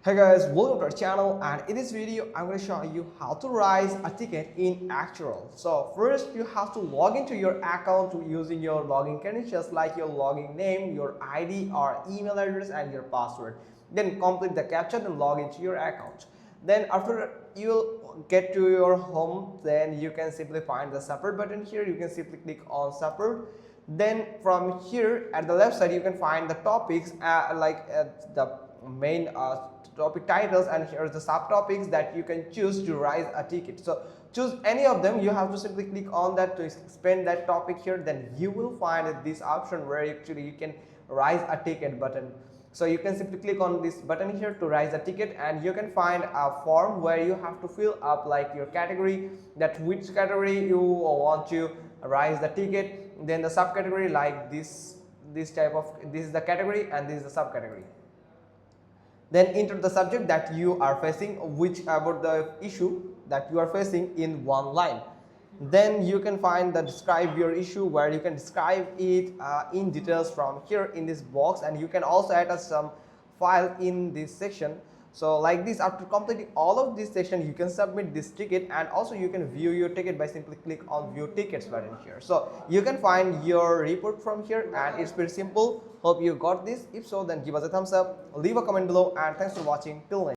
Hey guys, welcome to our channel, and in this video I'm going to show you how to raise a ticket in Accenture. So first you have to log into your account using your login credentials like your login name, your ID or email address and your password. Then complete the captcha and log into your account. Then after you'll get to your home, then you can simply find the support button here. You can simply click on support. Then from here at the left side you can find the topics the main topic titles, and here are the subtopics that you can choose to raise a ticket. So choose any of them. You have to simply click on that to expand that topic here. Then you will find this option where actually you can raise a ticket button. So you can simply click on this button here to raise a ticket, and you can find a form where you have to fill up like your category, that which category you want to raise the ticket, then the subcategory like this type of, this is the category and this is the subcategory. Then enter the subject that you are facing, which about the issue that you are facing in one line. Then you can find the describe your issue, where you can describe it in details from here in this box, and you can also add some file in this section. So like this, after completing all of this section, you can submit this ticket, and also you can view your ticket by simply click on view tickets button here. So you can find your report from here, and it's pretty simple. Hope you got this. If so, then give us a thumbs up, leave a comment below, and thanks for watching till next.